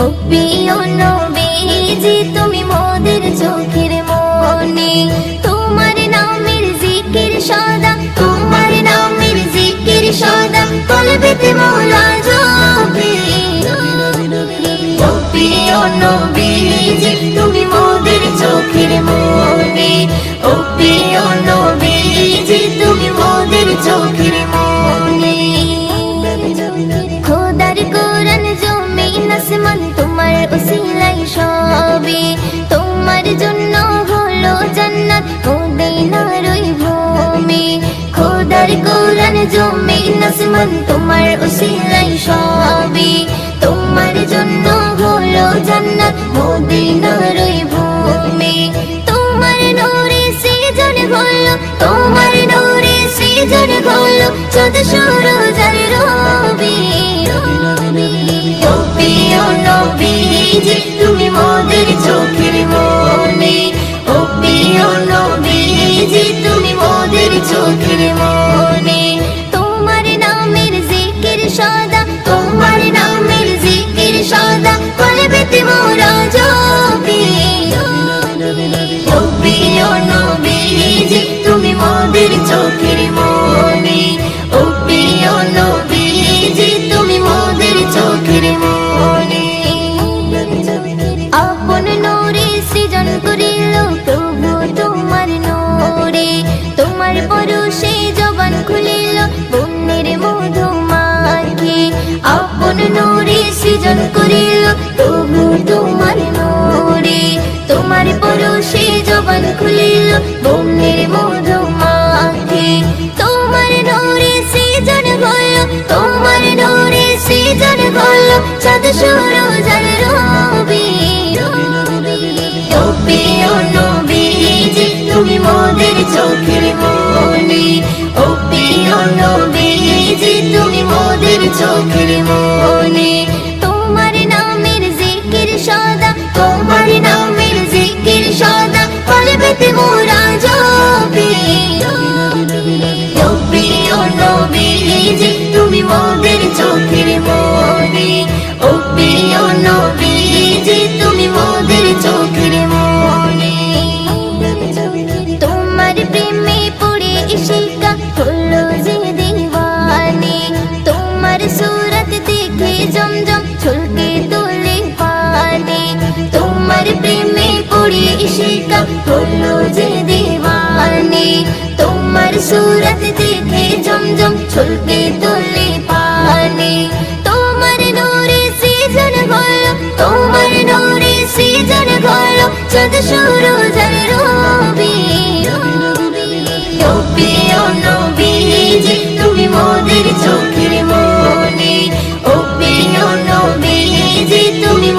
ও প্রিয় নবীজি তুমি মোদের চোখের মনি। তোমার নামের জিকির সদা, তোমার নামের জিকির সদা কলবেতে মোরা জপি। ও প্রিয় নবীজি তুমি মোদের চোখের মনি। ও প্রিয় নবীজি তুমি মোদের চোখের মনি। খোদার কোরআন জমিন আসমান তোমার উসিলাই সবে, তোমার জন্য হলো জান্নাত মদিনার ওই ভূমি। খোদার কোরআন জমিন আসমান তোমার উসিলাই সবে, তোমার জন্য হলো জান্নাত মদিনার ওই ভূমি। তোমার নূরে সৃজন হলো, তোমার নূরে সৃজন হলো চাঁদ সূরজ আর রবি। ও প্রিয় নবীজি তুমি মোদের চোখের মনি। ও প্রিয় নবীজি তুমি মোদের চোখের মনি। তোমার নামের জিকির সদা, তোমার নামের জিকির সদা কলবেতে মোরা জপি। ও প্রিয় নবীজি তুমি মোদের চোখের মনি। ও প্রিয় নবীজি তুমি মোদের চোখের মনি। আপন নূরে সৃজন করিল প্রভু তোমার নূরে, তোমার পরশে জবান খুলিল বন্যের মধু মাখি। আপন নূরে সৃজন করিল প্রভু তোমার নূরে, তোমার পরশে জবান খুলিল বন্যের মধু মাখি। তোমার নূরে সৃজন হলো, তোমার নূরে সৃজন হলো চাঁদ সূরজ আর রবি। ও প্রিয় নবীজি তুমি মোদের চোখের মনি। ও প্রিয় নবীজি তুমি মোদের চোখের মনি। তোমার নামের জিকির সদা, তোমার নামের জিকির সদা কলবেতে মোরা জপি। ও প্রিয় নবীজি তুমি মোদের চোখের মনি। ও প্রিয় নবীজি তুমি মোদের চোখের মনি। তোমার প্রেমে পড়ে ইশিকা হলো যে দিওয়ানি, তোমার সুরত দেখে জমজম ছলকে তোলে পানি। তোমার প্রেমে পড়ে ইশিকা হলো যে দিওয়ানি, তোমার সুরত দেখে জমজম ছলকে তোলে পানি। তোমার নূরে সৃজন হলো, তোমার নূরে সৃজন হলো চাঁদ সূরজ আর রবি। ও প্রিয় নবীজি তুমি মোদের চোখের মনি। ও প্রিয় নবীজি তুমি